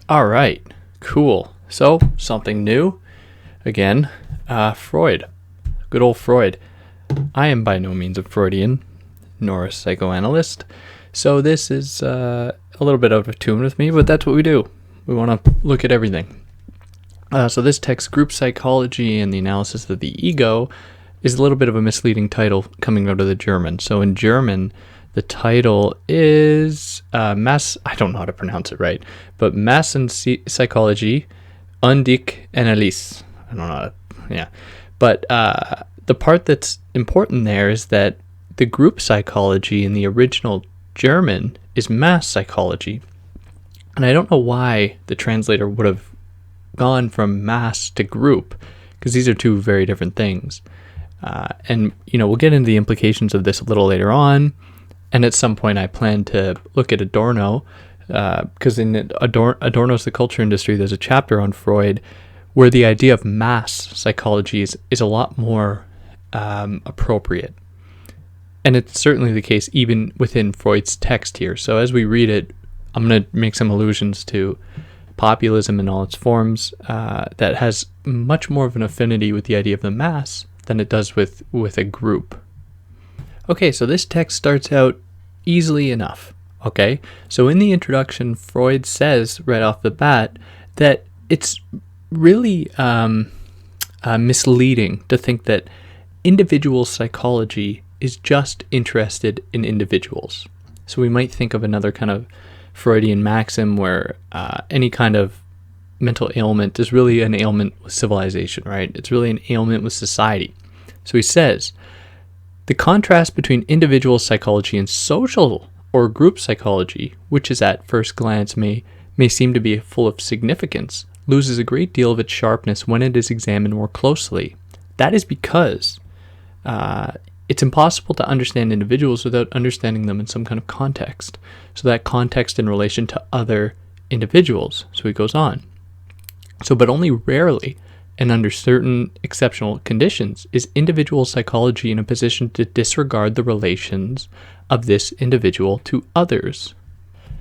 All right, cool. So, something new. Again, Freud. Good old Freud. I am by no means a Freudian, nor a psychoanalyst, so this is a little bit out of tune with me, but that's what we do. We want to look at everything. So this text, Group Psychology and the Analysis of the Ego, is a little bit of a misleading title coming out of the German. So in German, the title is I don't know how to pronounce it right, but Massenpsychologie und die Analyse. I don't know how to, yeah. But the part that's important there is that the group psychology in the original German is mass psychology. And I don't know why the translator would have gone from mass to group, because these are two very different things. And, we'll get into the implications of this a little later on. And at some point, I plan to look at Adorno, because in Adorno's The Culture Industry, there's a chapter on Freud where the idea of mass psychology is a lot more appropriate. And it's certainly the case even within Freud's text here. So as we read it, I'm going to make some allusions to populism in all its forms that has much more of an affinity with the idea of the mass than it does with a group. Okay, so this text starts out easily enough, okay? So in the introduction, Freud says right off the bat that it's really misleading to think that individual psychology is just interested in individuals. So we might think of another kind of Freudian maxim where any kind of mental ailment is really an ailment with civilization, right? It's really an ailment with society. So he says, the contrast between individual psychology and social or group psychology, which is at first glance may seem to be full of significance, loses a great deal of its sharpness when it is examined more closely. That is because it's impossible to understand individuals without understanding them in some kind of context. So that context in relation to other individuals. So he goes on. So, but only rarely and under certain exceptional conditions is individual psychology in a position to disregard the relations of this individual to others.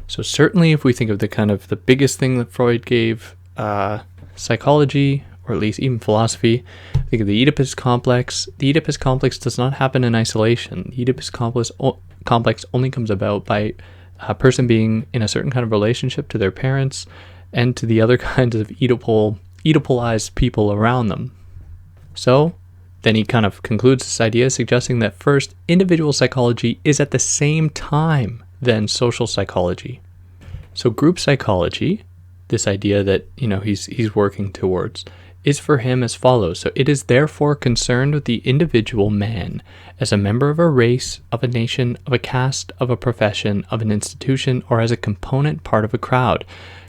So certainly if we think of the biggest thing that Freud gave psychology, or at least even philosophy, think of the Oedipus complex. The Oedipus complex does not happen in isolation. The Oedipus complex only comes about by a person being in a certain kind of relationship to their parents and to the other kinds of Oedipalized people around them. So then he kind of concludes this idea, suggesting that first, individual psychology is at the same time than social psychology. So group psychology, this idea that he's working towards, is for him as follows. So it is therefore concerned with the individual man as a member of a race, of a nation, of a caste, of a profession, of an institution, or as a component part of a crowd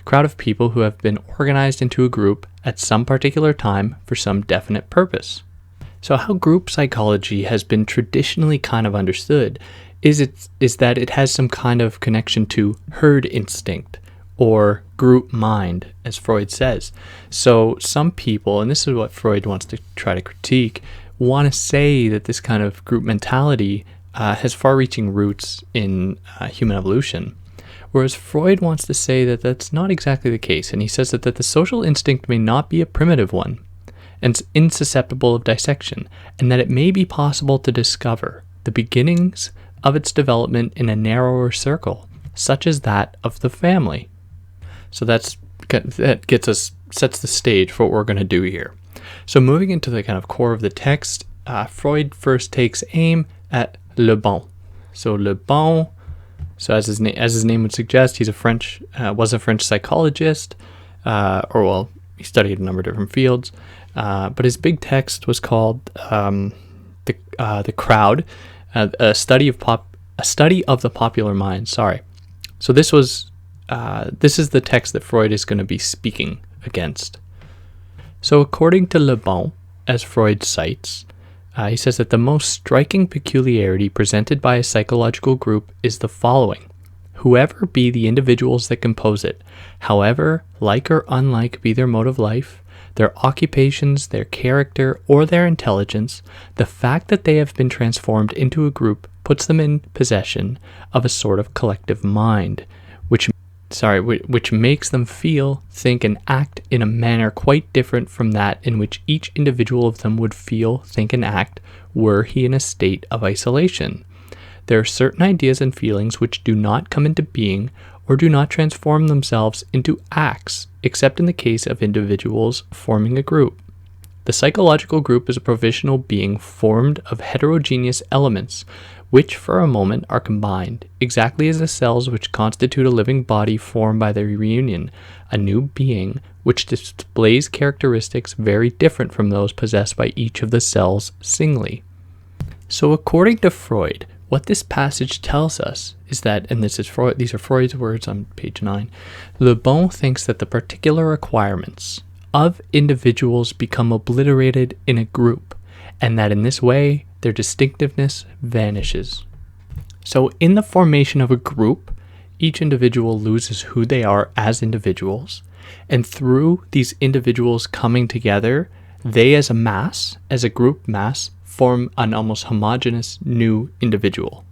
of people who have been organized into a group at some particular time for some definite purpose. So how group psychology has been traditionally kind of understood is that it has some kind of connection to herd instinct or group mind, as Freud says. So some people, and this is what Freud wants to try to critique, want to say that this kind of group mentality has far-reaching roots in human evolution. Whereas Freud wants to say that that's not exactly the case, and he says that the social instinct may not be a primitive one, and insusceptible of dissection, and that it may be possible to discover the beginnings of its development in a narrower circle, such as that of the family. So that sets the stage for what we're going to do here. So moving into the kind of core of the text, Freud first takes aim at le bon. So le bon. So as his name would suggest, was a French psychologist, he studied a number of different fields, but his big text was called the Crowd, a study of the popular mind. Sorry. So this is the text that Freud is going to be speaking against. So according to Le Bon, as Freud cites, he says that the most striking peculiarity presented by a psychological group is the following. Whoever be the individuals that compose it, however like or unlike be their mode of life, their occupations, their character, or their intelligence, the fact that they have been transformed into a group puts them in possession of a sort of collective mind, which makes them feel, think, and act in a manner quite different from that in which each individual of them would feel, think, and act were he in a state of isolation. There are certain ideas and feelings which do not come into being or do not transform themselves into acts, except in the case of individuals forming a group. The psychological group is a provisional being formed of heterogeneous elements, which for a moment are combined, exactly as the cells which constitute a living body form by their reunion, a new being which displays characteristics very different from those possessed by each of the cells singly. So according to Freud, what this passage tells us is that, and these are Freud's words on page 9, Le Bon thinks that the particular requirements of individuals become obliterated in a group, and that in this way their distinctiveness vanishes. So in the formation of a group, each individual loses who they are as individuals, and through these individuals coming together, they as a mass, as a group mass, form an almost homogeneous new individual.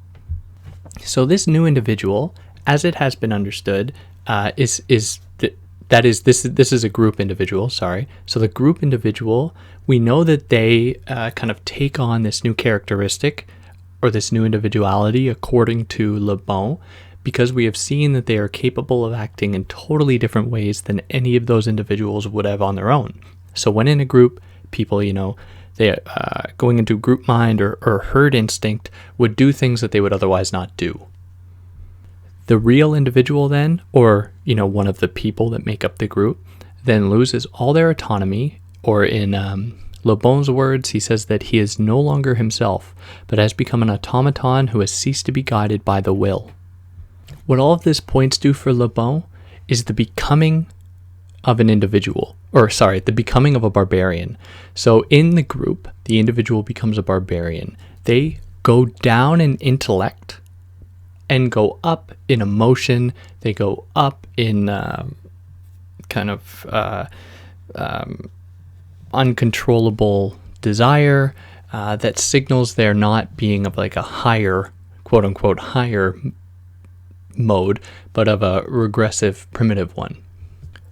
So this new individual, as it has been understood, this is a group individual, sorry. So the group individual, we know that they kind of take on this new characteristic or this new individuality according to Le Bon, because we have seen that they are capable of acting in totally different ways than any of those individuals would have on their own. So when in a group, people, they going into group mind or herd instinct would do things that they would otherwise not do. The real individual then, or one of the people that make up the group, then loses all their autonomy, or in Le Bon's words, he says that he is no longer himself, but has become an automaton who has ceased to be guided by the will. What all of this points to for Le Bon is the becoming of an individual, the becoming of a barbarian. So in the group, the individual becomes a barbarian. They go down in intellect and go up in emotion. They go up in uncontrollable desire that signals they're not being of like a higher, quote unquote, higher mode, but of a regressive, primitive one.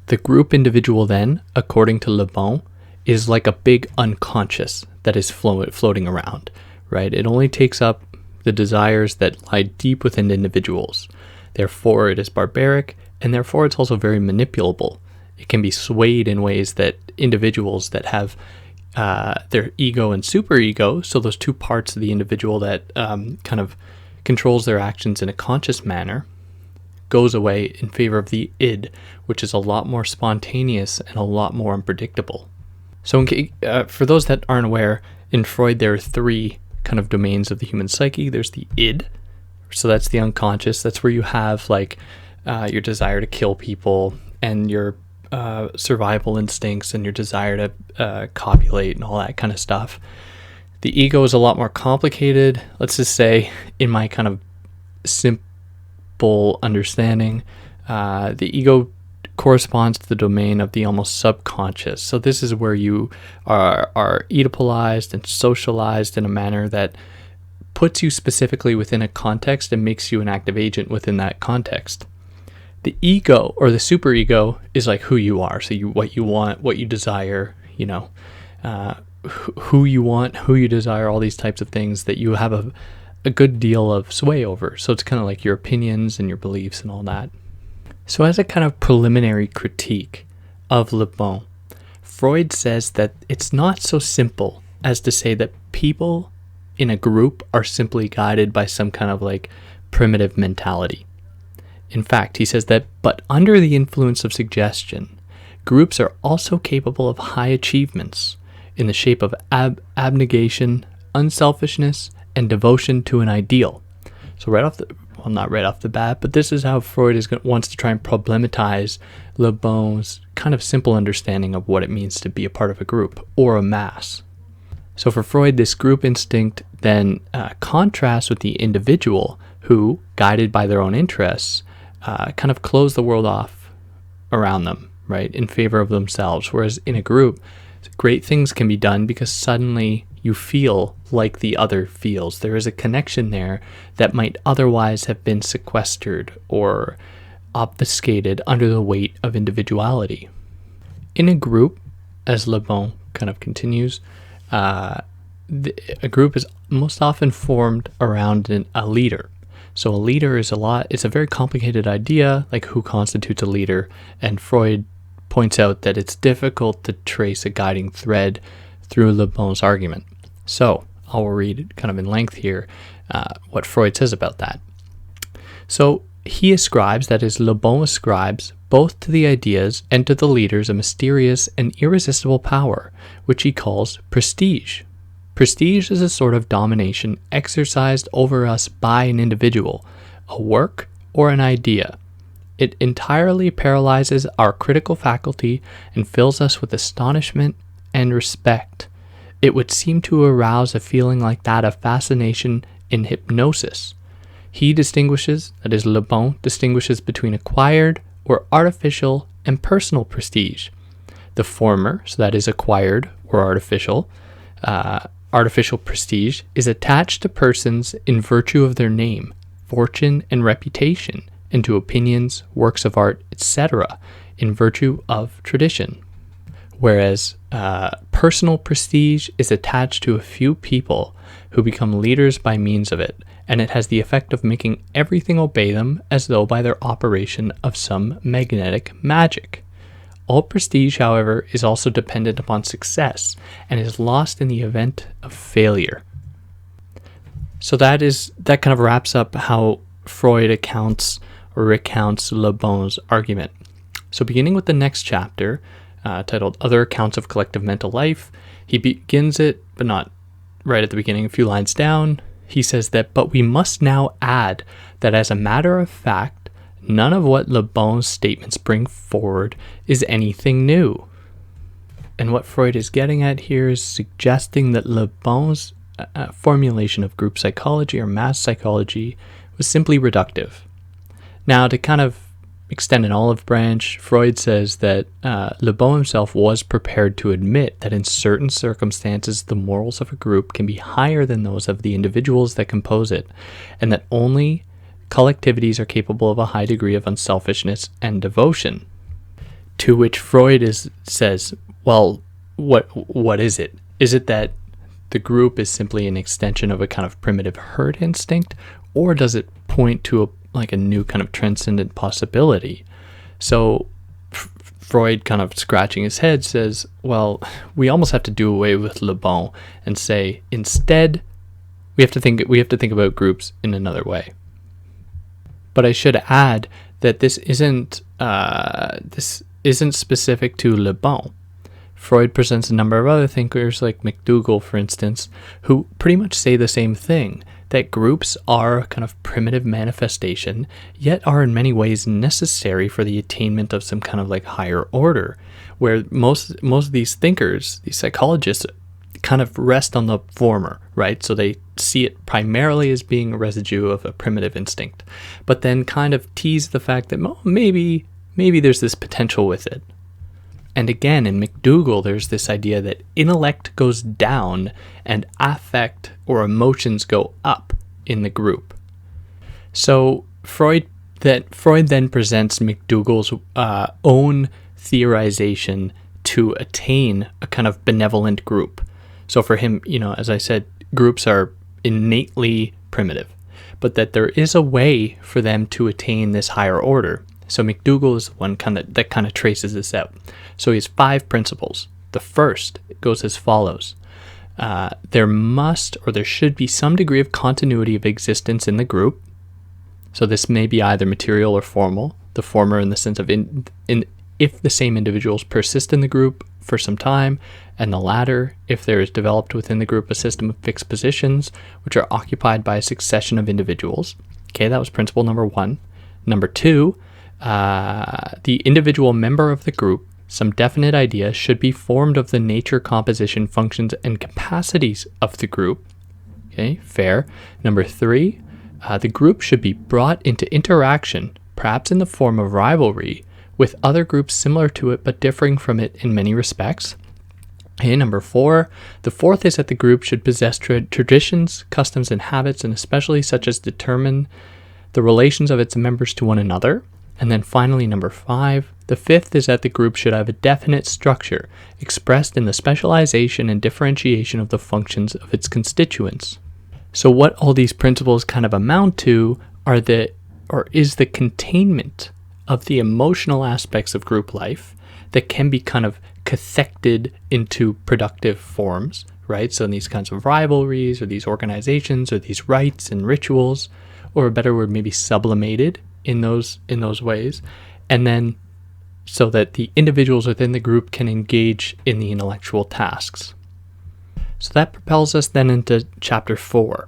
The group individual then, according to Le Bon, is like a big unconscious that is floating around, right? It only takes up the desires that lie deep within individuals. Therefore, it is barbaric, and therefore it's also very manipulable. It can be swayed in ways that individuals that have their ego and superego, so those two parts of the individual that kind of controls their actions in a conscious manner, goes away in favor of the id, which is a lot more spontaneous and a lot more unpredictable. So for those that aren't aware, in Freud there are three kind of domains of the human psyche. There's the id, so that's the unconscious. That's where you have like your desire to kill people and your survival instincts and your desire to copulate and all that kind of stuff. The ego is a lot more complicated. Let's just say, in my kind of simple understanding, the ego corresponds to the domain of the almost subconscious. So this is where you are Oedipalized and socialized in a manner that puts you specifically within a context and makes you an active agent within that context. The ego or the superego is like who you are. So what you want, what you desire, who you want, who you desire, all these types of things that you have a good deal of sway over. So it's kind of like your opinions and your beliefs and all that. So as a kind of preliminary critique of Le Bon, Freud says that it's not so simple as to say that people in a group are simply guided by some kind of like primitive mentality. In fact, he says that, but under the influence of suggestion, groups are also capable of high achievements in the shape of abnegation, unselfishness, and devotion to an ideal. So not right off the bat, but this is how Freud wants to try and problematize Le Bon's kind of simple understanding of what it means to be a part of a group or a mass. So for Freud, this group instinct then contrasts with the individual who, guided by their own interests, kind of close the world off around them. right, in favor of themselves. Whereas in a group, great things can be done because suddenly you feel like the other feels. There is a connection there that might otherwise have been sequestered or obfuscated under the weight of individuality. In a group, as Le Bon kind of continues, a group is most often formed around a leader. So a leader is it's a very complicated idea, like who constitutes a leader, and Freud points out that it's difficult to trace a guiding thread through Le Bon's argument. So I'll read kind of in length here what Freud says about that. So he ascribes, that is, Le Bon ascribes, both to the ideas and to the leaders a mysterious and irresistible power, which he calls prestige. Prestige is a sort of domination exercised over us by an individual, a work, or an idea. It entirely paralyzes our critical faculty and fills us with astonishment and respect. It would seem to arouse a feeling like that of fascination in hypnosis. He distinguishes, that is, Le Bon distinguishes between acquired or artificial and personal prestige. The former, so that is acquired or artificial prestige, is attached to persons in virtue of their name, fortune, and reputation, and to opinions, works of art, etc., in virtue of tradition. Whereas personal prestige is attached to a few people who become leaders by means of it, and it has the effect of making everything obey them as though by their operation of some magnetic magic. All prestige, however, is also dependent upon success and is lost in the event of failure. So that kind of wraps up how Freud recounts Le Bon's argument. So beginning with the next chapter, titled Other Accounts of Collective Mental Life, he begins it, but not right at the beginning, a few lines down. He says that, but we must now add that as a matter of fact, none of what Le Bon's statements bring forward is anything new. And what Freud is getting at here is suggesting that Le Bon's formulation of group psychology or mass psychology was simply reductive. Now, to kind of extend an olive branch, Freud says that Le Bon himself was prepared to admit that in certain circumstances the morals of a group can be higher than those of the individuals that compose it, and that only collectivities are capable of a high degree of unselfishness and devotion. To which Freud says, well, what is it? Is it that the group is simply an extension of a kind of primitive herd instinct, or does it point to a new kind of transcendent possibility? So Freud, kind of scratching his head, says, well, we almost have to do away with Le Bon and say instead we have to think about groups in another way. But I should add that this isn't specific to Le Bon. Freud presents a number of other thinkers, like MacDougall, for instance, who pretty much say the same thing, that groups are a kind of primitive manifestation, yet are in many ways necessary for the attainment of some kind of like higher order, where most of these thinkers, these psychologists, kind of rest on the former, right? So they see it primarily as being a residue of a primitive instinct, but then kind of tease the fact that maybe there's this potential with it. And again, in MacDougall, there's this idea that intellect goes down and affect or emotions go up in the group. So Freud then presents MacDougall's own theorization to attain a kind of benevolent group. So for him, as I said, groups are innately primitive, but that there is a way for them to attain this higher order. So MacDougall is the one that kind of traces this out. So he has 5 principles. The first goes as follows. There should be some degree of continuity of existence in the group. So this may be either material or formal. The former in the sense of if the same individuals persist in the group for some time, and the latter if there is developed within the group a system of fixed positions which are occupied by a succession of individuals. Okay, that was principle number 1. Number 2, the individual member of the group, some definite idea should be formed of the nature, composition, functions, and capacities of the group. Okay, fair. Number 3, the group should be brought into interaction, perhaps in the form of rivalry, with other groups similar to it but differing from it in many respects. Okay, number 4. The fourth is that the group should possess traditions, customs, and habits, and especially such as determine the relations of its members to one another. And then finally, number 5. The fifth is that the group should have a definite structure expressed in the specialization and differentiation of the functions of its constituents. So what all these principles kind of amount to is the containment of the emotional aspects of group life that can be kind of cathected into productive forms, right? So in these kinds of rivalries or these organizations or these rites and rituals, or a better word, maybe sublimated in those ways. And then so that the individuals within the group can engage in the intellectual tasks. So that propels us then into chapter 4,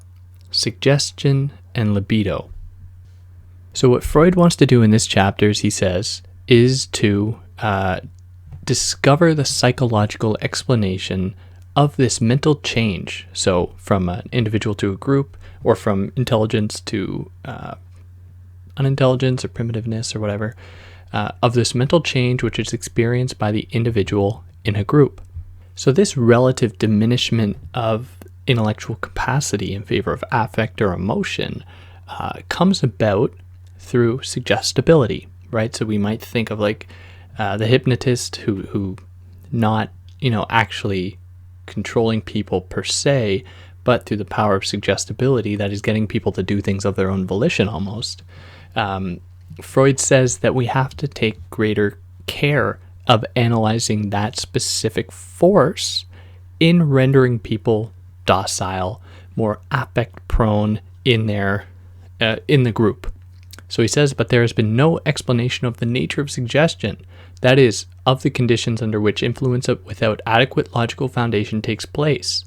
suggestion and libido. So what Freud wants to do in this chapter, as he says, is to discover the psychological explanation of this mental change. So from an individual to a group, or from intelligence to unintelligence or primitiveness or whatever, of this mental change which is experienced by the individual in a group. So this relative diminishment of intellectual capacity in favor of affect or emotion comes about through suggestibility, right? So we might think of like the hypnotist who not, actually controlling people per se, but through the power of suggestibility that is getting people to do things of their own volition almost. Freud says that we have to take greater care of analyzing that specific force in rendering people docile, more affect prone in the group. So he says, but there has been no explanation of the nature of suggestion, that is, of the conditions under which influence without adequate logical foundation takes place.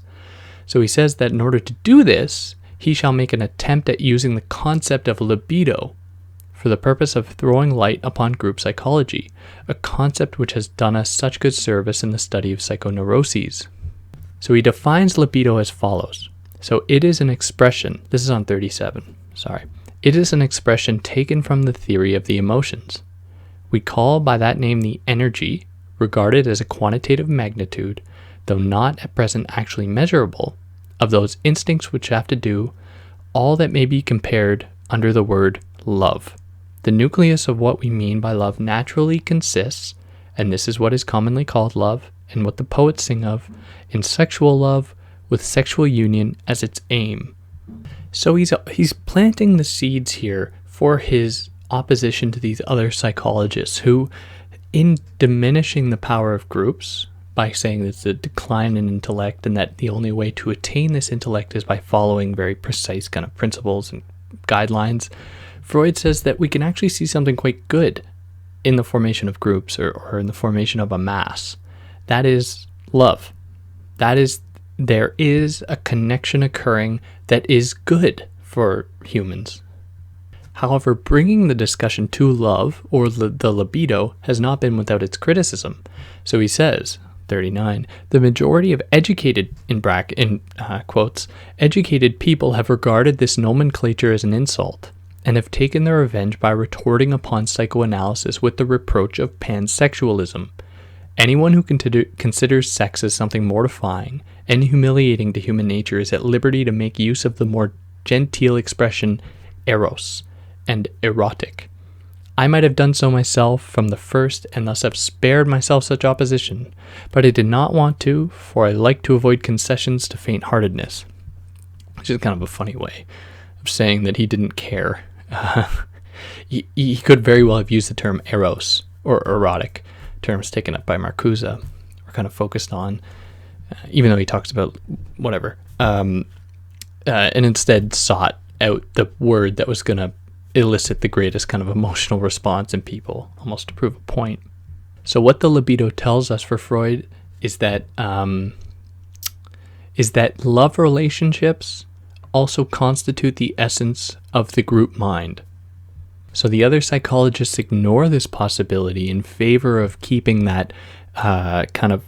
So he says that in order to do this, he shall make an attempt at using the concept of libido for the purpose of throwing light upon group psychology, a concept which has done us such good service in the study of psychoneuroses. So he defines libido as follows. So it is an expression, this is on 37, It is an expression taken from the theory of the emotions. We call by that name the energy, regarded as a quantitative magnitude, though not at present actually measurable, of those instincts which have to do all that may be compared under the word love. The nucleus of what we mean by love naturally consists, and this is what is commonly called love, and what the poets sing of, in sexual love, with sexual union as its aim. So he's planting the seeds here for his opposition to these other psychologists who, in diminishing the power of groups, by saying that it's a decline in intellect and that the only way to attain this intellect is by following very precise kind of principles and guidelines, Freud says that we can actually see something quite good in the formation of groups or in the formation of a mass. That is love. There is a connection occurring that is good for humans. However, bringing the discussion to love, or the libido, has not been without its criticism. So he says, 39, the majority of educated, quotes, educated people have regarded this nomenclature as an insult, and have taken their revenge by retorting upon psychoanalysis with the reproach of pansexualism. Anyone who considers sex as something mortifying and humiliating to human nature is at liberty to make use of the more genteel expression eros and erotic. I might have done so myself from the first and thus have spared myself such opposition, but I did not want to, for I like to avoid concessions to faint-heartedness. Which is kind of a funny way of saying that he didn't care. He could very well have used the term eros or erotic, terms taken up by Marcuse, or kind of focused on, even though he talks about whatever, and instead sought out the word that was going to elicit the greatest kind of emotional response in people, almost to prove a point. So what the libido tells us for Freud is that love relationships also constitute the essence of the group mind. So the other psychologists ignore this possibility in favor of keeping that kind of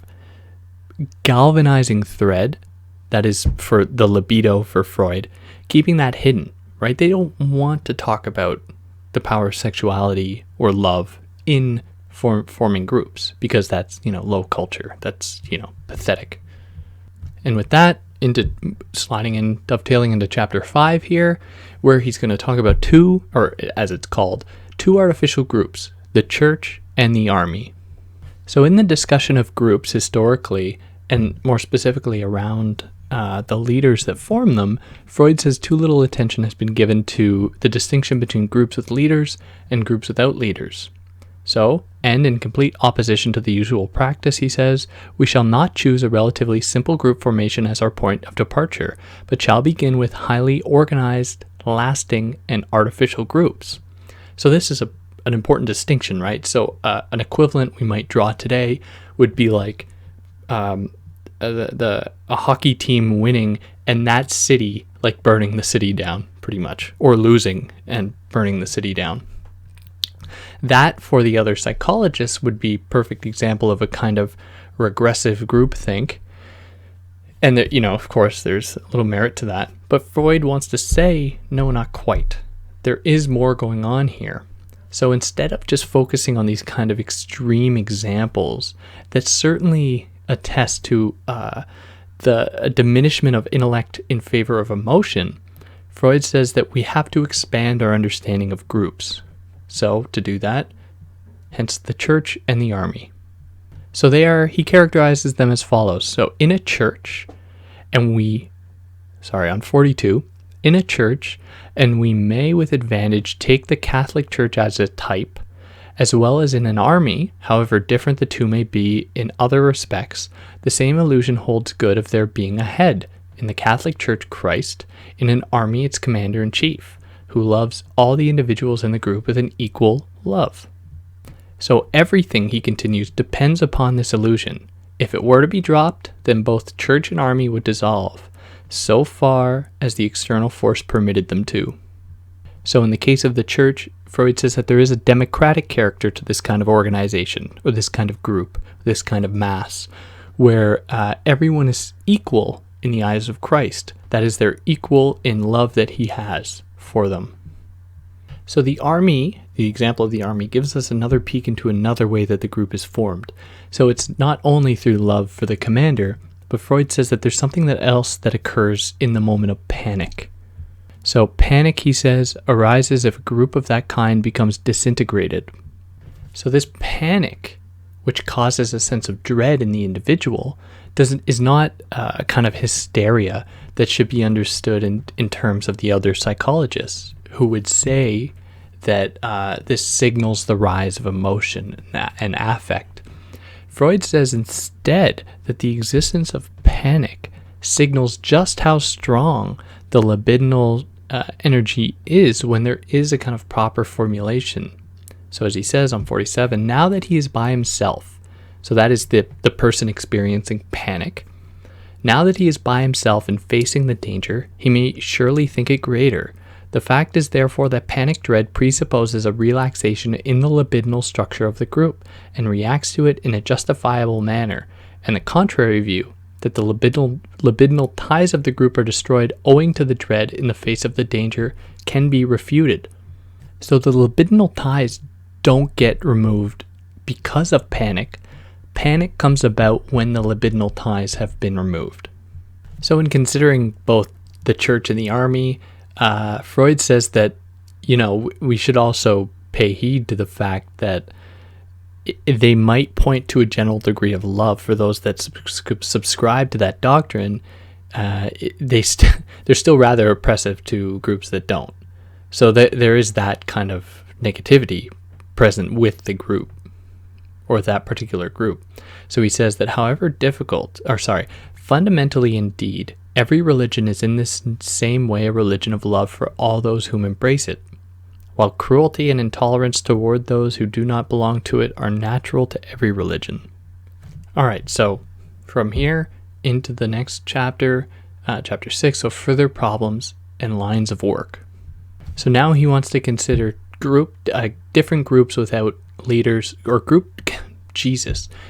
galvanizing thread that is for the libido for Freud, keeping that hidden, right? They don't want to talk about the power of sexuality or love in forming groups, because that's, low culture. That's, pathetic. And with that, dovetailing into chapter 5 here, where he's going to talk about two, or as it's called, two artificial groups, the church and the army. So in the discussion of groups historically, and more specifically around the leaders that form them, Freud says too little attention has been given to the distinction between groups with leaders and groups without leaders. So, and in complete opposition to the usual practice, he says, we shall not choose a relatively simple group formation as our point of departure, but shall begin with highly organized, lasting, and artificial groups. So this is an important distinction, right? So an equivalent we might draw today would be like a hockey team winning and that city like burning the city down, pretty much, or losing and burning the city down. That, for the other psychologists, would be a perfect example of a kind of regressive groupthink. And, of course, there's a little merit to that. But Freud wants to say, no, not quite. There is more going on here. So instead of just focusing on these kind of extreme examples that certainly attest to the diminishment of intellect in favor of emotion, Freud says that we have to expand our understanding of groups. So, to do that, hence the church and the army. So he characterizes them as follows. So, in a church, on 42, in a church, and we may with advantage take the Catholic Church as a type, as well as in an army, however different the two may be in other respects, the same illusion holds good of there being a head. In the Catholic Church, Christ, in an army, its commander-in-chief, who loves all the individuals in the group with an equal love. So everything, he continues, depends upon this illusion. If it were to be dropped, then both church and army would dissolve, so far as the external force permitted them to. So in the case of the church, Freud says that there is a democratic character to this kind of organization, or this kind of group, this kind of mass, where everyone is equal in the eyes of Christ. That is, they're equal in love that he has for them. So the army, the example of the army, gives us another peek into another way that the group is formed. So it's not only through love for the commander, but Freud says that there's something else that occurs in the moment of panic. So panic, he says, arises if a group of that kind becomes disintegrated. So this panic, which causes a sense of dread in the individual, is not a kind of hysteria that should be understood in terms of the other psychologists, who would say that this signals the rise of emotion and affect. Freud says instead that the existence of panic signals just how strong the libidinal energy is when there is a kind of proper formulation. So as he says on 47, now that he is by himself, so that is the person experiencing panic, now that he is by himself and facing the danger, he may surely think it greater. The fact is therefore that panic dread presupposes a relaxation in the libidinal structure of the group and reacts to it in a justifiable manner, and the contrary view, that the libidinal ties of the group are destroyed owing to the dread in the face of the danger, can be refuted. So the libidinal ties don't get removed because of panic. Panic comes about when the libidinal ties have been removed. So in considering both the church and the army, Freud says that, we should also pay heed to the fact that they might point to a general degree of love for those that subscribe to that doctrine. They're still rather oppressive to groups that don't. So there is that kind of negativity present with the group, or that particular group. So he says that however fundamentally indeed, every religion is in this same way a religion of love for all those whom embrace it, while cruelty and intolerance toward those who do not belong to it are natural to every religion. All right, so from here into the next chapter, chapter 6, so further problems and lines of work. So now he wants to consider different groups without leaders, or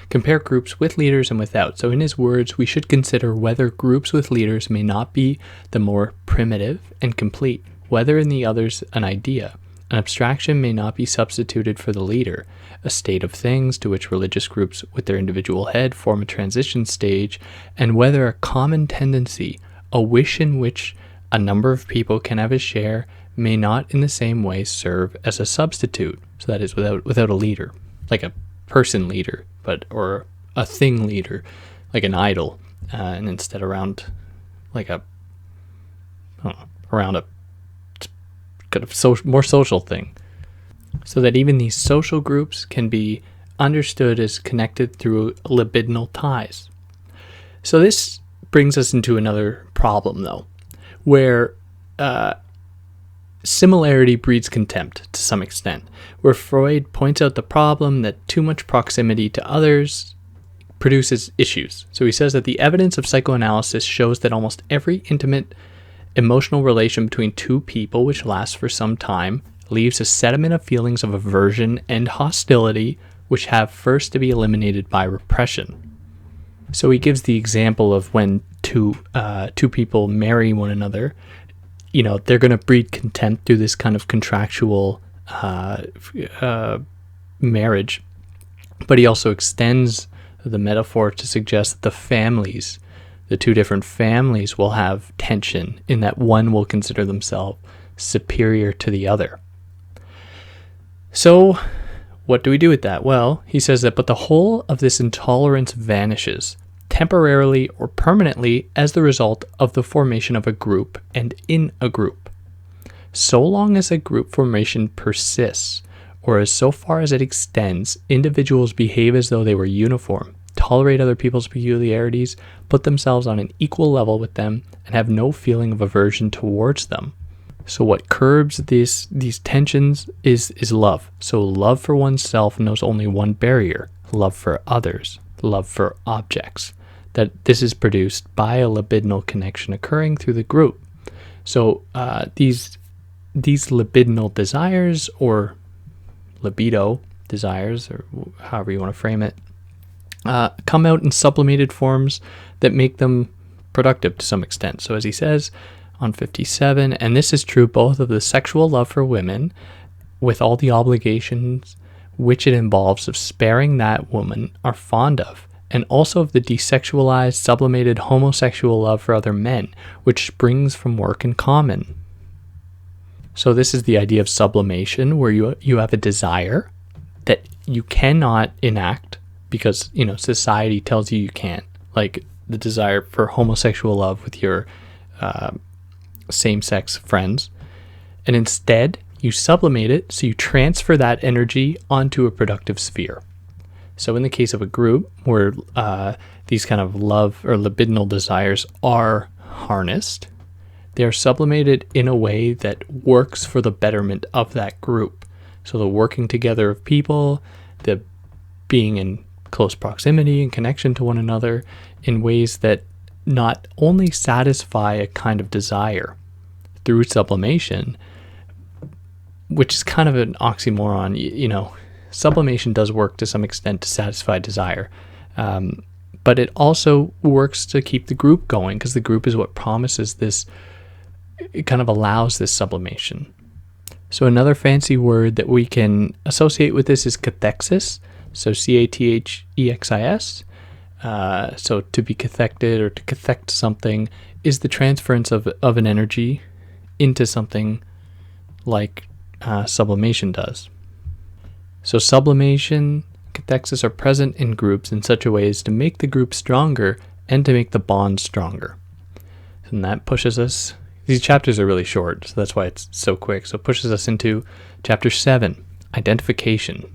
compare groups with leaders and without. So in his words, we should consider whether groups with leaders may not be the more primitive and complete, whether in the others an idea, An abstraction may not be substituted for the leader, a state of things to which religious groups with their individual head form a transition stage, and whether a common tendency, a wish in which a number of people can have a share, may not in the same way serve as a substitute. So that is without a leader, like a person leader, or a thing leader, like an idol, and instead around around a kind of more social thing. So that even these social groups can be understood as connected through libidinal ties. So this brings us into another problem, though, where similarity breeds contempt to some extent, where Freud points out the problem that too much proximity to others produces issues. So he says that the evidence of psychoanalysis shows that almost every intimate emotional relation between two people, which lasts for some time, leaves a sediment of feelings of aversion and hostility, which have first to be eliminated by repression. So he gives the example of when two people marry one another, they're going to breed contempt through this kind of contractual marriage. But he also extends the metaphor to suggest that the two different families will have tension in that one will consider themselves superior to the other. So what do we do with that? Well, he says that, but the whole of this intolerance vanishes, temporarily or permanently, as the result of the formation of a group and in a group. So long as a group formation persists, or as so far as it extends, individuals behave as though they were uniform, tolerate other people's peculiarities, put themselves on an equal level with them, and have no feeling of aversion towards them. So what curbs these tensions is love. So love for oneself knows only one barrier: love for others, love for objects. That this is produced by a libidinal connection occurring through the group. So these libidinal desires, or libido desires, or however you want to frame it, come out in sublimated forms that make them productive to some extent. So as he says on 57, and this is true both of the sexual love for women, with all the obligations which it involves of sparing that woman are fond of, and also of the desexualized, sublimated homosexual love for other men, which springs from work in common. So this is the idea of sublimation, where you have a desire that you cannot enact because, society tells you can't. Like the desire for homosexual love with your same-sex friends. And instead, you sublimate it, so you transfer that energy onto a productive sphere. So in the case of a group where these kind of love or libidinal desires are harnessed, they are sublimated in a way that works for the betterment of that group. So the working together of people, the being in close proximity and connection to one another in ways that not only satisfy a kind of desire through sublimation, which is kind of an oxymoron. Sublimation does work to some extent to satisfy desire, but it also works to keep the group going, because the group is what promises this. It kind of allows this sublimation. So another fancy word that we can associate with this is cathexis. So cathexis. So to be cathected or to cathect something is the transference of an energy into something like sublimation does. So sublimation, cathexis are present in groups in such a way as to make the group stronger and to make the bond stronger. And that pushes us, these chapters are really short, so that's why it's so quick. So it pushes us into chapter 7, identification.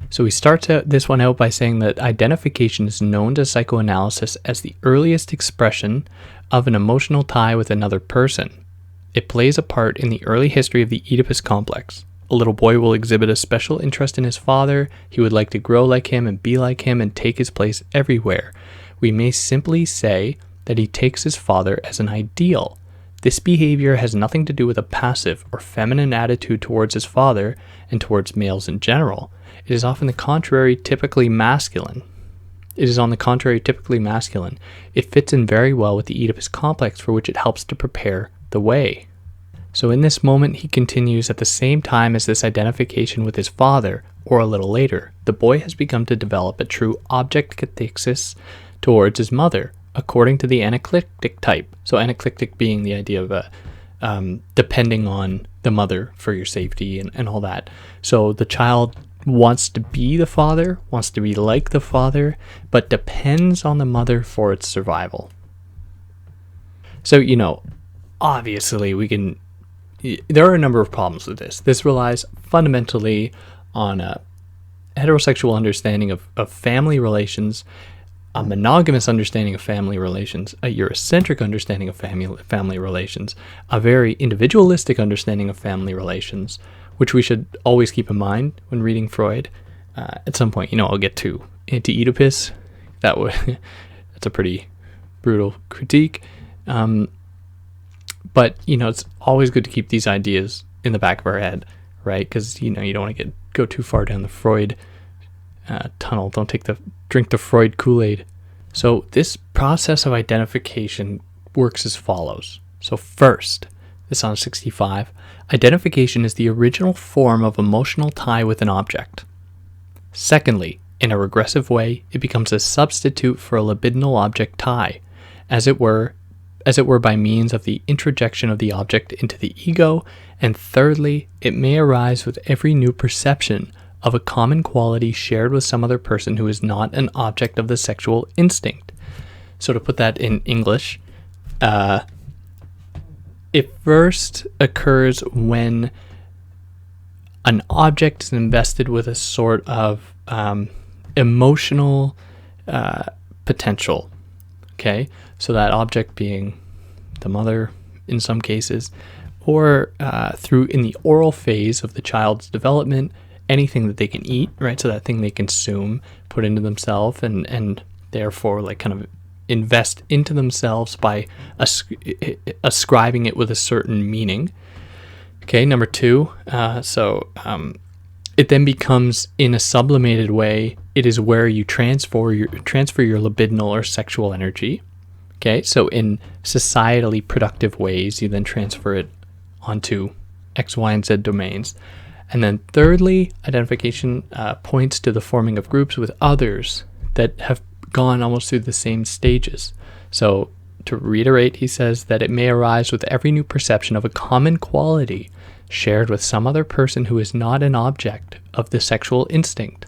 So he starts this one out by saying that identification is known to psychoanalysis as the earliest expression of an emotional tie with another person. It plays a part in the early history of the Oedipus complex. A little boy will exhibit a special interest in his father. He would like to grow like him and be like him and take his place everywhere. We may simply say that he takes his father as an ideal. This behavior has nothing to do with a passive or feminine attitude towards his father and towards males in general. It is often the contrary, typically masculine. It fits in very well with the Oedipus complex, for which it helps to prepare the way. So in this moment, he continues, at the same time as this identification with his father, or a little later, the boy has begun to develop a true object cathexis towards his mother, according to the anaclitic type. So anaclitic being the idea of depending on the mother for your safety and all that. So the child wants to be the father, wants to be like the father, but depends on the mother for its survival. So, obviously there are a number of problems with this. This relies fundamentally on a heterosexual understanding of family relations, a monogamous understanding of family relations, a Eurocentric understanding of family relations, a very individualistic understanding of family relations, which we should always keep in mind when reading Freud. At some point, I'll get to anti-Oedipus. That's a pretty brutal critique. But, it's always good to keep these ideas in the back of our head, right? Because, you don't want to go too far down the Freud tunnel. Don't drink the Freud Kool-Aid. So this process of identification works as follows. So first, this on 65, identification is the original form of emotional tie with an object. Secondly, in a regressive way, it becomes a substitute for a libidinal object tie, as it were by means of the introjection of the object into the ego. And thirdly, it may arise with every new perception of a common quality shared with some other person who is not an object of the sexual instinct. So to put that in English, it first occurs when an object is invested with a sort of emotional potential. Okay, so that object being the mother in some cases, or in the oral phase of the child's development, anything that they can eat, right? So that thing they consume, put into themselves, and therefore kind of invest into themselves by ascribing it with a certain meaning. Okay, number two, it then becomes, in a sublimated way, it is where you transfer your libidinal or sexual energy. Okay, so in societally productive ways, you then transfer it onto X, Y, and Z domains. And then thirdly, identification points to the forming of groups with others that have gone almost through the same stages. So to reiterate, he says that it may arise with every new perception of a common quality shared with some other person who is not an object of the sexual instinct.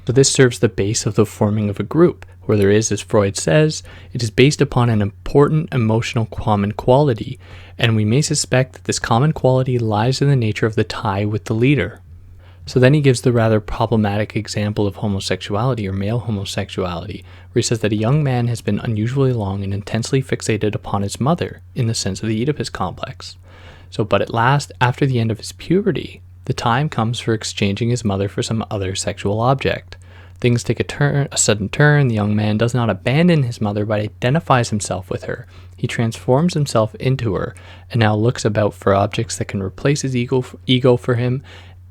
So this serves the base of the forming of a group, where there is, as Freud says, it is based upon an important emotional common quality, and we may suspect that this common quality lies in the nature of the tie with the leader. So then he gives the rather problematic example of homosexuality or male homosexuality, where he says that a young man has been unusually long and intensely fixated upon his mother in the sense of the Oedipus complex. So, but at last, after the end of his puberty, the time comes for exchanging his mother for some other sexual object. Things take a sudden turn. The young man does not abandon his mother, but identifies himself with her. He transforms himself into her, and now looks about for objects that can replace his ego for him,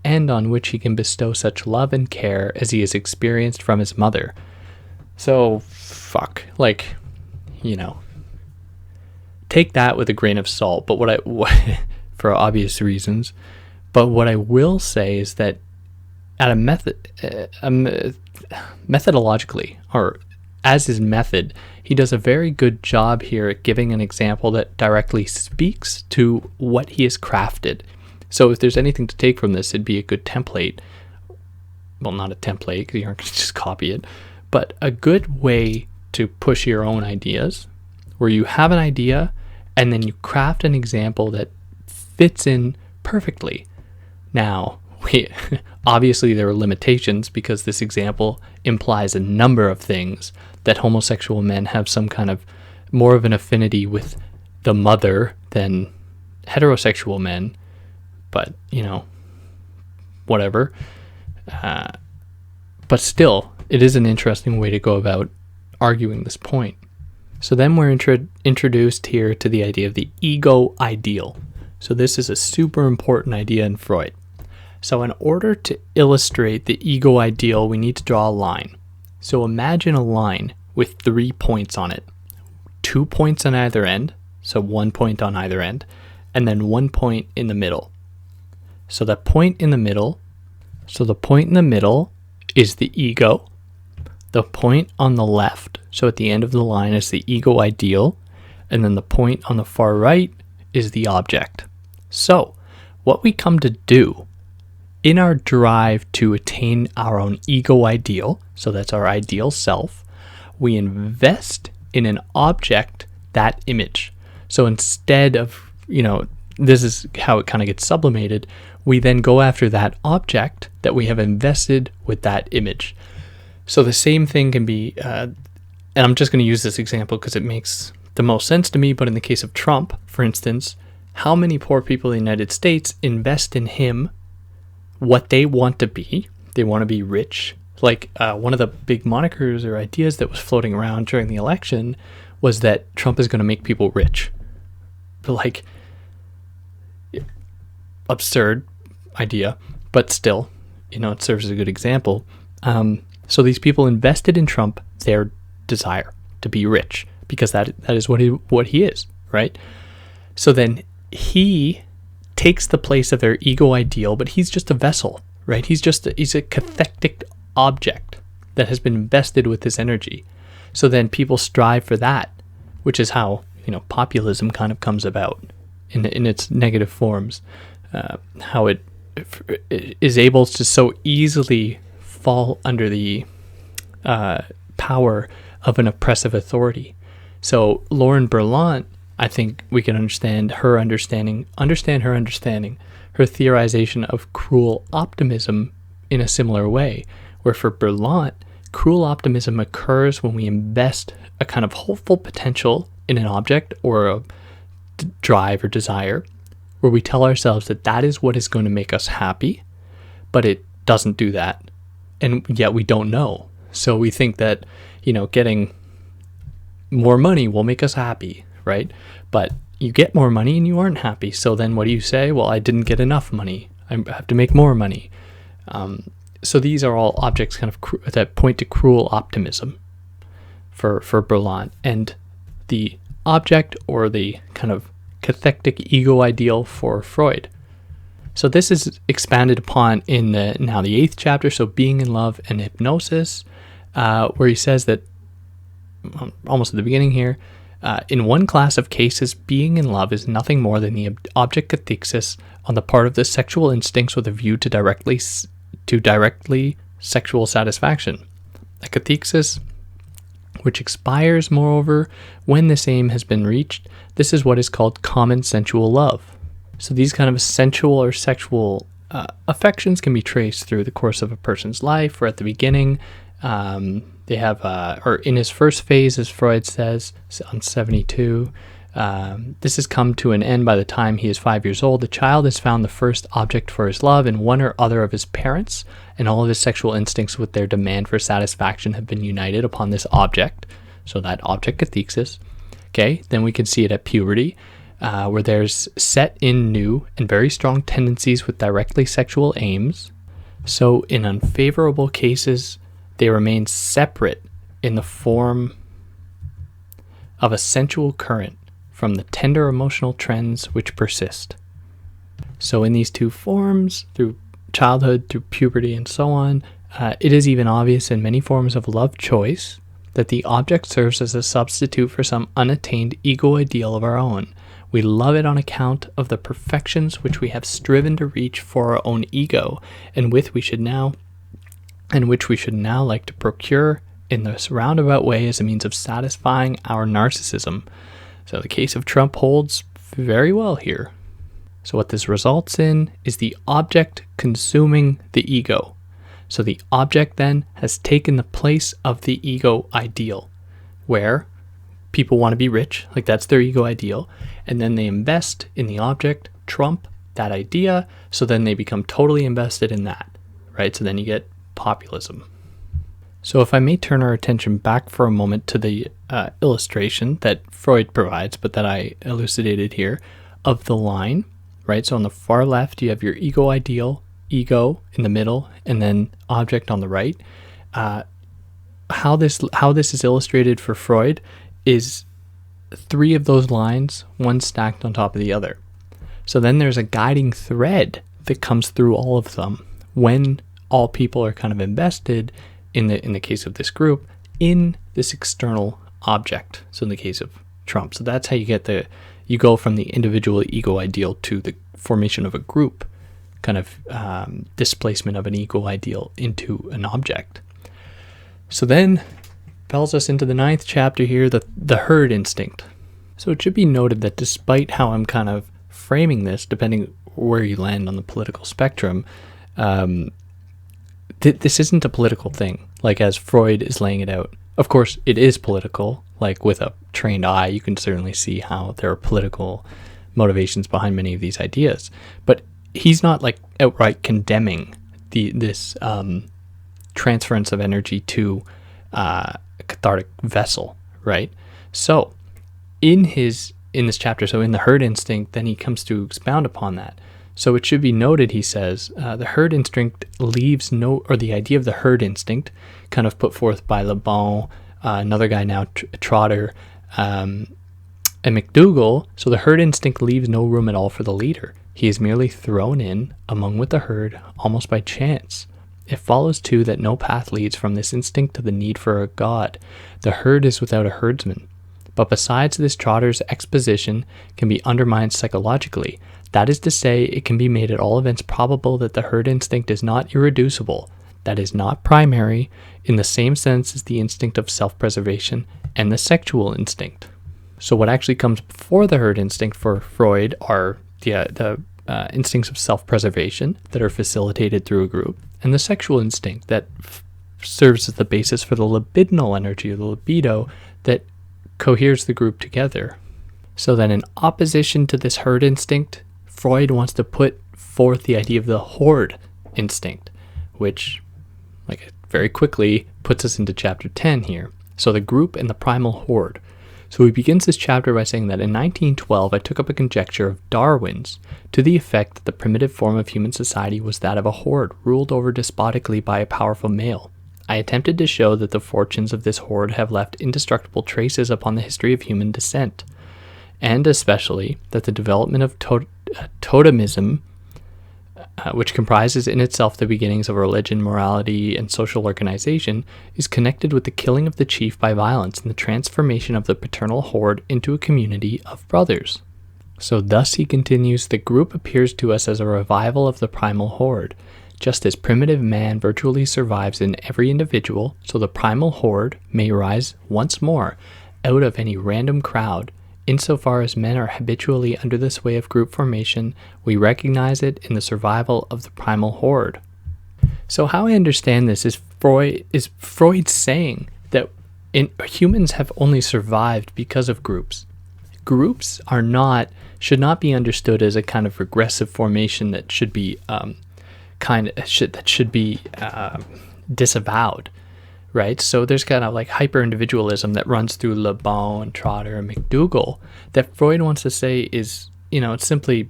and on which he can bestow such love and care as he has experienced from his mother. So, take that with a grain of salt, but for obvious reasons. But what I will say is that at methodologically, or as his method, he does a very good job here at giving an example that directly speaks to what he has crafted. So if there's anything to take from this, it'd be a good template. Well, not a template, because you aren't going to just copy it, but a good way to push your own ideas, where you have an idea and then you craft an example that fits in perfectly. Now, obviously there are limitations, because this example implies a number of things, that homosexual men have some kind of more of an affinity with the mother than heterosexual men, but whatever. But still, it is an interesting way to go about arguing this point. So then we're introduced here to the idea of the ego ideal. So this is a super important idea in Freud. So in order to illustrate the ego ideal, we need to draw a line. So imagine a line with 3 points on it. 2 points on either end, so 1 point on either end, and then one point in the middle. So the point in the middle is the ego. The point on the left, so at the end of the line, is the ego ideal, and then the point on the far right is the object. So what we come to do in our drive to attain our own ego ideal, so that's our ideal self, we invest in an object that image. So instead of, this is how it kind of gets sublimated, we then go after that object that we have invested with that image. So the same thing can be, and I'm just going to use this example because it makes the most sense to me, but in the case of Trump, for instance, how many poor people in the United States invest in him what they want to be? They want to be rich. Like one of the big monikers or ideas that was floating around during the election was that Trump is going to make people rich. But like, absurd idea, but still, it serves as a good example. So these people invested in Trump their desire to be rich because that is what he is, right? So then he takes the place of their ego ideal, but he's just a vessel, right? He's a cathectic object that has been invested with this energy. So then people strive for that, which is how populism kind of comes about in its negative forms. How it is able to so easily fall under the power of an oppressive authority. So Lauren Berlant, I think we can understand her theorization of cruel optimism in a similar way, where for Berlant, cruel optimism occurs when we invest a kind of hopeful potential in an object or a drive or desire, where we tell ourselves that is what is going to make us happy, but it doesn't do that. And yet we don't know. So we think that, getting more money will make us happy, right? But you get more money and you aren't happy. So then what do you say? Well, I didn't get enough money. I have to make more money. So these are all objects kind of that point to cruel optimism for Berlant. And the object or the kind of cathectic ego ideal for Freud. So this is expanded upon in the 8th chapter, so Being in Love and Hypnosis, where he says that, almost at the beginning here, in one class of cases, being in love is nothing more than the object cathexis on the part of the sexual instincts with a view to directly sexual satisfaction. A cathexis which expires, moreover, when this aim has been reached. This is what is called common sensual love. So these kind of sensual or sexual affections can be traced through the course of a person's life, or at the beginning. They have, or in his first phase, as Freud says on 72, this has come to an end by the time he is 5 years old. The child has found the first object for his love in one or other of his parents, and all of his sexual instincts with their demand for satisfaction have been united upon this object. So that object cathexis. Okay, then we can see it at puberty, where there's set in new and very strong tendencies with directly sexual aims. So in unfavorable cases, they remain separate in the form of a sensual current from the tender emotional trends which persist. So in these two forms, through childhood, through puberty, and so on, it is even obvious in many forms of love choice that the object serves as a substitute for some unattained ego ideal of our own. We love it on account of the perfections which we have striven to reach for our own ego, and which we should now like to procure in this roundabout way as a means of satisfying our narcissism. So the case of Trump holds very well here. So what this results in is the object consuming the ego. So the object then has taken the place of the ego ideal, where people want to be rich, like that's their ego ideal, and then they invest in the object, Trump, that idea, so then they become totally invested in that, right? So then you get populism. So if I may turn our attention back for a moment to the illustration that Freud provides, but that I elucidated here, of the line, right? So on the far left, you have your ego ideal, ego in the middle, and then object on the right. How this is illustrated for Freud is three of those lines, one stacked on top of the other. So then there's a guiding thread that comes through all of them when all people are kind of invested in the case of this group in this external object. So in the case of Trump. So that's how you go from the individual ego ideal to the formation of a group, kind of displacement of an ego ideal into an object. So then propels us into the 9th chapter here, the herd instinct. So it should be noted that despite how I'm kind of framing this, depending where you land on the political spectrum, this isn't a political thing, like as Freud is laying it out. Of course, it is political. Like with a trained eye, you can certainly see how there are political motivations behind many of these ideas. But he's not like outright condemning this transference of energy to a cathartic vessel, right? So in this chapter, so in the herd instinct, then he comes to expound upon that. So it should be noted, he says, the herd instinct leaves or the idea of the herd instinct, kind of put forth by Le Bon, another guy now, Trotter, and MacDougall. So the herd instinct leaves no room at all for the leader. He is merely thrown in among with the herd almost by chance. It follows, too, that no path leads from this instinct to the need for a god. The herd is without a herdsman. But besides this, Trotter's exposition can be undermined psychologically. That is to say, it can be made at all events probable that the herd instinct is not irreducible, that is not primary, in the same sense as the instinct of self-preservation and the sexual instinct. So what actually comes before the herd instinct for Freud are the instincts of self-preservation that are facilitated through a group, and the sexual instinct that serves as the basis for the libidinal energy, or the libido, that coheres the group together. So then in opposition to this herd instinct, Freud wants to put forth the idea of the horde instinct, which very quickly puts us into chapter 10 here. So the group and the primal horde. So he begins this chapter by saying that in 1912 I took up a conjecture of Darwin's to the effect that the primitive form of human society was that of a horde ruled over despotically by a powerful male. I attempted to show that the fortunes of this horde have left indestructible traces upon the history of human descent, and especially that the development of totemism, which comprises in itself the beginnings of religion, morality, and social organization, is connected with the killing of the chief by violence and the transformation of the paternal horde into a community of brothers. So thus, he continues, the group appears to us as a revival of the primal horde. Just as primitive man virtually survives in every individual, so the primal horde may rise once more out of any random crowd. Insofar as men are habitually under this way of group formation, we recognize it in the survival of the primal horde. So how I understand this is Freud saying that humans have only survived because of groups. Groups should not be understood as a kind of regressive formation that should be disavowed. Right, so there's kind of like hyper-individualism that runs through Le Bon and Trotter and MacDougall that Freud wants to say is, it's simply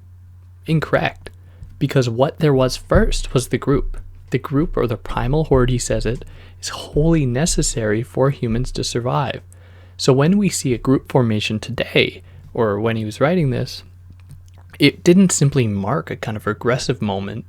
incorrect, because what there was first was the group. The group, or the primal horde, he says it, is wholly necessary for humans to survive. So when we see a group formation today, or when he was writing this, it didn't simply mark a kind of regressive moment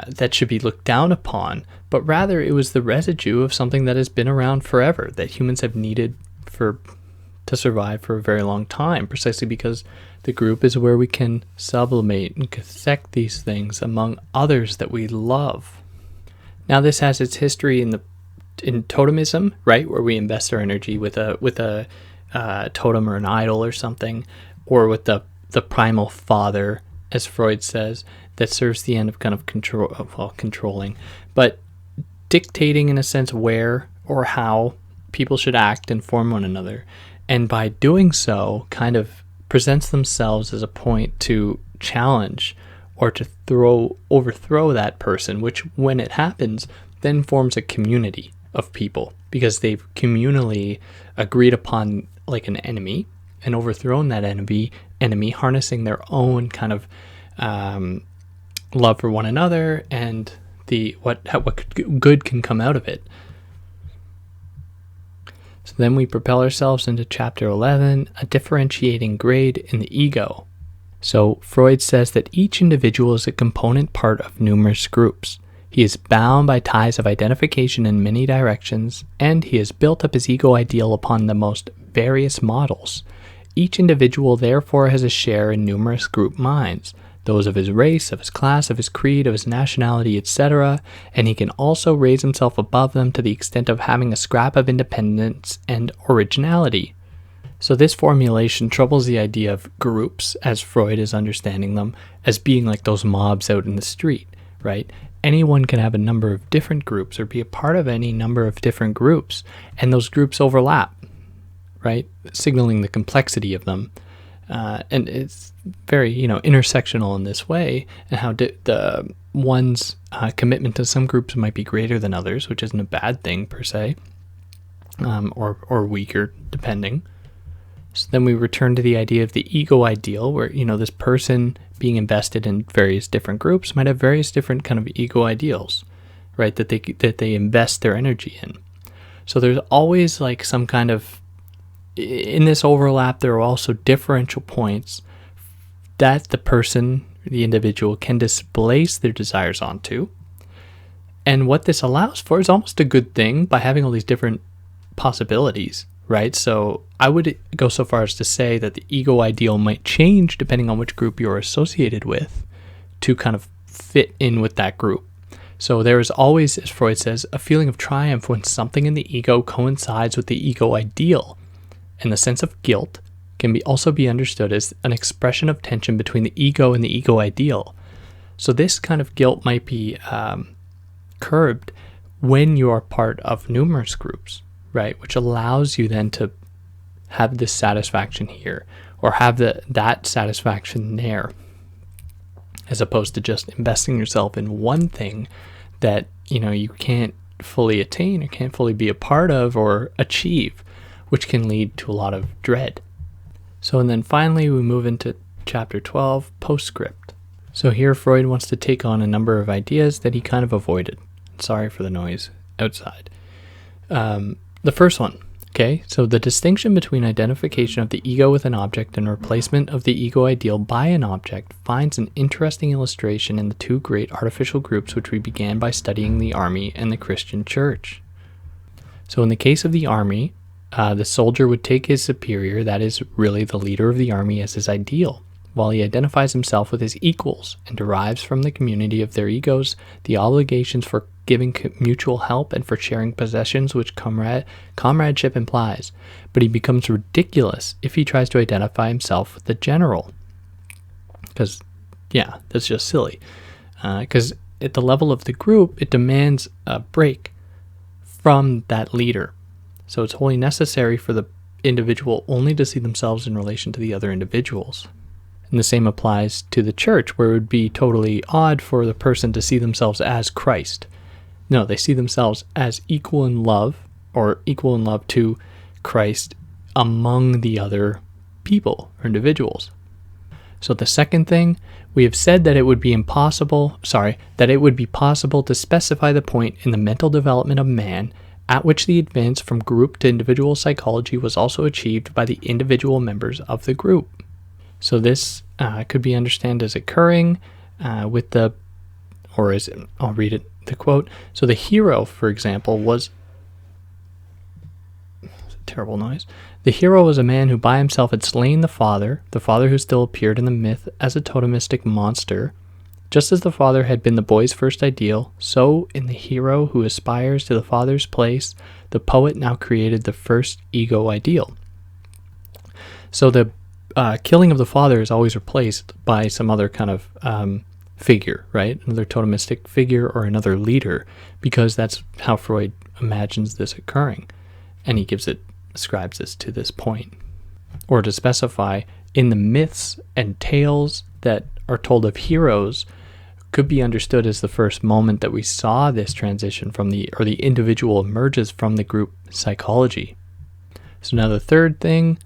that should be looked down upon, but rather it was the residue of something that has been around forever, that humans have needed to survive for a very long time, precisely because the group is where we can sublimate and cathect these things among others that we love. Now this has its history in totemism, right, where we invest our energy with a totem or an idol or something, or with the primal father, as Freud says, that serves the end of kind of controlling, but dictating in a sense where or how people should act and form one another. And by doing so, kind of presents themselves as a point to challenge or to overthrow that person, which when it happens, then forms a community of people because they've communally agreed upon like an enemy and overthrown that enemy, harnessing their own kind of love for one another and what good can come out of it. So then we propel ourselves into chapter 11, a differentiating grade in the ego. So Freud says that each individual is a component part of numerous groups. He is bound by ties of identification in many directions, and he has built up his ego ideal upon the most various models. Each individual therefore has a share in numerous group minds, those of his race, of his class, of his creed, of his nationality, etc., and he can also raise himself above them to the extent of having a scrap of independence and originality. So this formulation troubles the idea of groups, as Freud is understanding them, as being like those mobs out in the street, right? Anyone can have a number of different groups or be a part of any number of different groups, and those groups overlap, right? Signaling the complexity of them. And it's very, intersectional in this way, and how the one's commitment to some groups might be greater than others, which isn't a bad thing per se, or weaker, depending. So then we return to the idea of the ego ideal, where, this person being invested in various different groups might have various different kind of ego ideals, right, that they invest their energy in. So there's always like some kind of, in this overlap, there are also differential points that the person, the individual, can displace their desires onto. And what this allows for is almost a good thing by having all these different possibilities, right? So I would go so far as to say that the ego ideal might change depending on which group you're associated with to kind of fit in with that group. So there is always, as Freud says, a feeling of triumph when something in the ego coincides with the ego ideal. And the sense of guilt can also be understood as an expression of tension between the ego and the ego ideal. So this kind of guilt might be curbed when you are part of numerous groups, right? Which allows you then to have this satisfaction here, or have that satisfaction there, as opposed to just investing yourself in one thing that you can't fully attain or can't fully be a part of or achieve, which can lead to a lot of dread. So, and then finally we move into chapter 12, postscript. So here Freud wants to take on a number of ideas that he kind of avoided. Sorry for the noise outside. The first one, okay, so the distinction between identification of the ego with an object and replacement of the ego ideal by an object finds an interesting illustration in the two great artificial groups which we began by studying, the army and the Christian church. So in the case of the army, the soldier would take his superior, that is really the leader of the army, as his ideal, while he identifies himself with his equals and derives from the community of their egos the obligations for giving mutual help and for sharing possessions which comradeship implies. But he becomes ridiculous if he tries to identify himself with the general. Because, yeah, that's just silly. Because at the level of the group, it demands a break from that leader. So it's wholly necessary for the individual only to see themselves in relation to the other individuals. And the same applies to the church, where it would be totally odd for the person to see themselves as Christ. No, they see themselves as equal in love, or equal in love to Christ among the other people or individuals. So the second thing, we have said that it would be possible to specify the point in the mental development of man at which the advance from group to individual psychology was also achieved by the individual members of the group. So this could be understood as occurring I'll read it, the quote. So the hero, for example, was terrible noise. The hero was a man who by himself had slain the father who still appeared in the myth as a totemistic monster. Just as the father had been the boy's first ideal, so in the hero who aspires to the father's place, the poet now created the first ego ideal. So the killing of the father is always replaced by some other kind of figure, right? Another totemistic figure or another leader, because that's how Freud imagines this occurring. And he ascribes this to this point. Or to specify, in the myths and tales that are told of heroes, could be understood as the first moment that we saw this transition from the individual emerges from the group psychology. So now the third thing,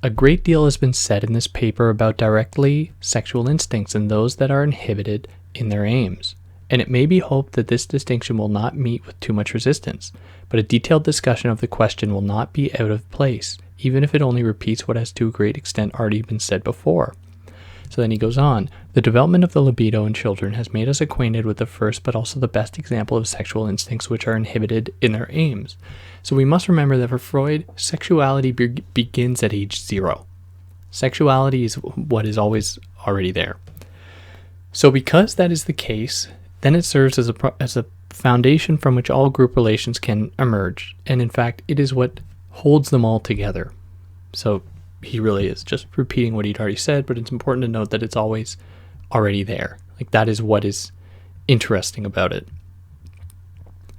a great deal has been said in this paper about directly sexual instincts and those that are inhibited in their aims, and it may be hoped that this distinction will not meet with too much resistance, but a detailed discussion of the question will not be out of place, even if it only repeats what has to a great extent already been said before. So then he goes on, the development of the libido in children has made us acquainted with the first but also the best example of sexual instincts which are inhibited in their aims. So we must remember that for Freud, sexuality begins at age 0. Sexuality is what is always already there. So because that is the case, then it serves as a foundation from which all group relations can emerge. And in fact, it is what holds them all together. So he really is just repeating what he'd already said, but it's important to note that it's always already there. Like, that is what is interesting about it.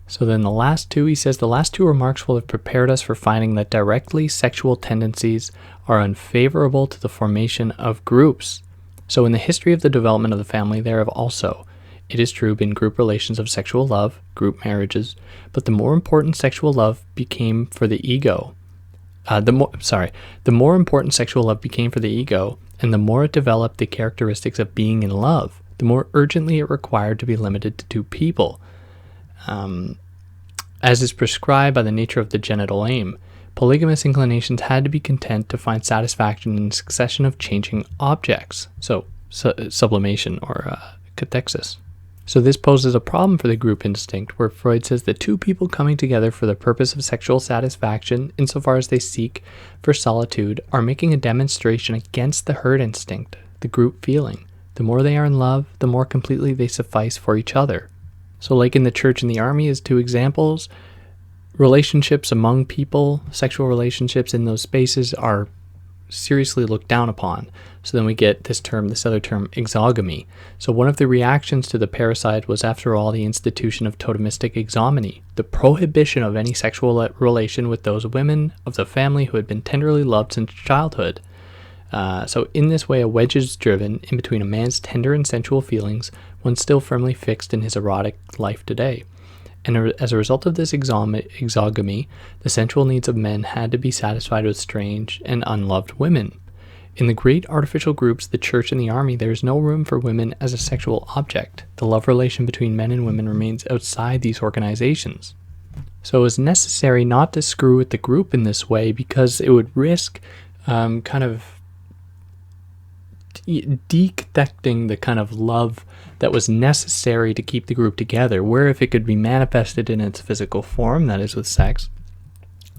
So then the last two, he says, the last two remarks will have prepared us for finding that directly sexual tendencies are unfavorable to the formation of groups. So in the history of the development of the family, there have also, it is true, been group relations of sexual love, group marriages, but the more important sexual love became for the ego. The more important sexual love became for the ego, and the more it developed the characteristics of being in love, the more urgently it required to be limited to 2 people. As is prescribed by the nature of the genital aim, polygamous inclinations had to be content to find satisfaction in a succession of changing objects, so sublimation or cathexis. So this poses a problem for the group instinct, where Freud says that 2 people coming together for the purpose of sexual satisfaction, insofar as they seek for solitude, are making a demonstration against the herd instinct, the group feeling. The more they are in love, the more completely they suffice for each other. So like in the church and the army as 2 examples, relationships among people, sexual relationships in those spaces are seriously looked down upon. So then we get this other term, exogamy. So one of the reactions to the parricide was, after all, the institution of totemistic exogamy, the prohibition of any sexual relation with those women of the family who had been tenderly loved since childhood. So in this way, a wedge is driven in between a man's tender and sensual feelings, one still firmly fixed in his erotic life today. And as a result of this exogamy, the sensual needs of men had to be satisfied with strange and unloved women. In the great artificial groups, the church and the army, there is no room for women as a sexual object. The love relation between men and women remains outside these organizations. So it was necessary not to screw with the group in this way, because it would risk kind of deconnecting the kind of love that was necessary to keep the group together, where if it could be manifested in its physical form, that is with sex,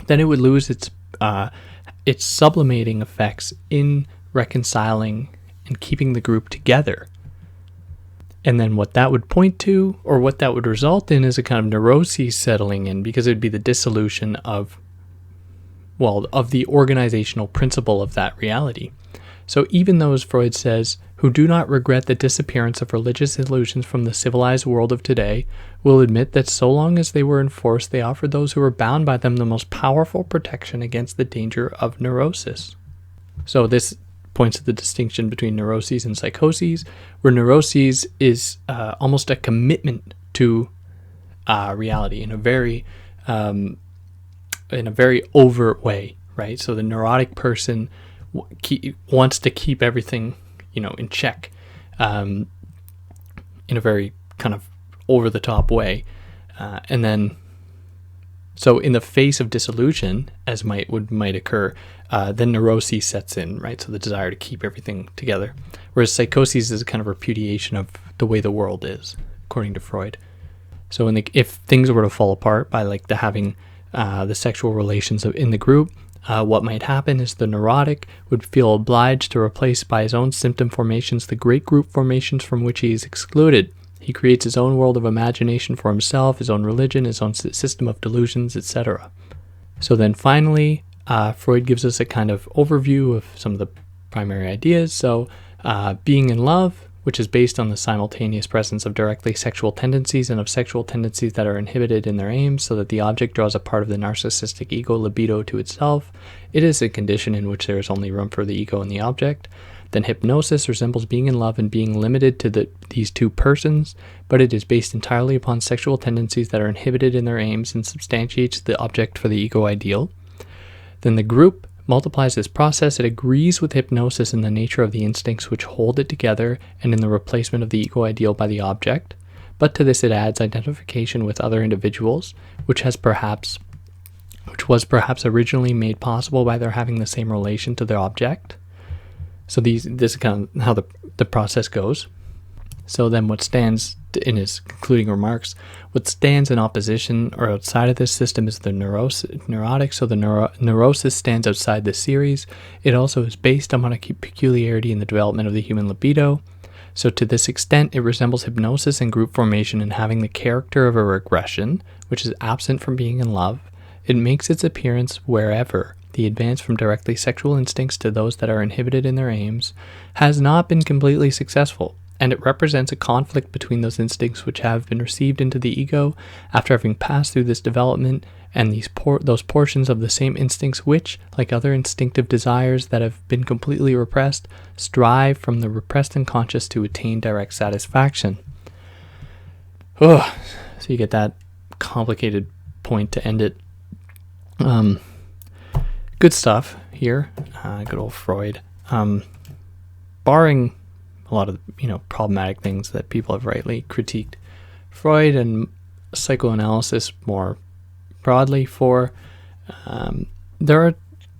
then it would lose its sublimating effects in reconciling and keeping the group together. And then what that would point to, or what that would result in, is a kind of neuroses settling in, because it would be the dissolution of the organizational principle of that reality. So even those, Freud says, who do not regret the disappearance of religious illusions from the civilized world of today will admit that so long as they were enforced, they offered those who were bound by them the most powerful protection against the danger of neurosis. So this points to the distinction between neuroses and psychoses, where neuroses is almost a commitment to reality in a very overt way, right? So the neurotic person wants to keep everything, in check, in a very kind of over-the-top way, and then, so in the face of disillusion, as might occur, then neuroses sets in, right? So the desire to keep everything together, whereas psychosis is a kind of repudiation of the way the world is, according to Freud. So if things were to fall apart by like having the sexual relations in the group, what might happen is the neurotic would feel obliged to replace by his own symptom formations the great group formations from which he is excluded. He creates his own world of imagination for himself, his own religion, his own system of delusions, etc. So then finally, Freud gives us a kind of overview of some of the primary ideas. So being in love, which is based on the simultaneous presence of directly sexual tendencies and of sexual tendencies that are inhibited in their aims, so that the object draws a part of the narcissistic ego libido to itself. It is a condition in which there is only room for the ego and the object. Then hypnosis resembles being in love and being limited to these 2 persons, but it is based entirely upon sexual tendencies that are inhibited in their aims and substantiates the object for the ego ideal. Then the group multiplies this process. It agrees with hypnosis in the nature of the instincts which hold it together and in the replacement of the ego ideal by the object, but to this it adds identification with other individuals, which was perhaps originally made possible by their having the same relation to their object. So this is kind of how the process goes. So then what stands in his concluding remarks, what stands in opposition or outside of this system is the neurotic. So the neurosis stands outside the series. It also is based on a peculiarity in the development of the human libido. So to this extent, it resembles hypnosis and group formation in having the character of a regression, which is absent from being in love. It makes its appearance wherever the advance from directly sexual instincts to those that are inhibited in their aims has not been completely successful, and it represents a conflict between those instincts which have been received into the ego after having passed through this development, and those portions of the same instincts which, like other instinctive desires that have been completely repressed, strive from the repressed unconscious to attain direct satisfaction. So you get that complicated point to end it. Good stuff here. Good old Freud. Barring a lot of problematic things that people have rightly critiqued Freud and psychoanalysis more broadly for, there are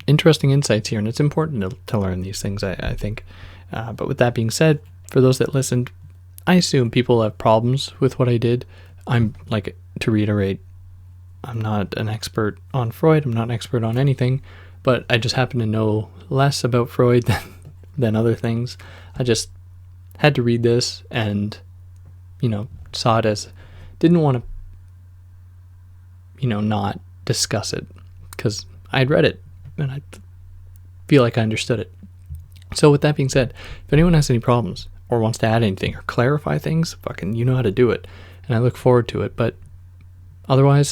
interesting insights here, and it's important to learn these things, I think. But with that being said, for those that listened, I assume people have problems with what I did. To reiterate, I'm not an expert on Freud. I'm not an expert on anything, but I just happen to know less about Freud than other things. I just had to read this and, saw it as, didn't want to, not discuss it because I'd read it and I feel like I understood it. So with that being said, if anyone has any problems or wants to add anything or clarify things, fucking, you know how to do it. And I look forward to it. But otherwise,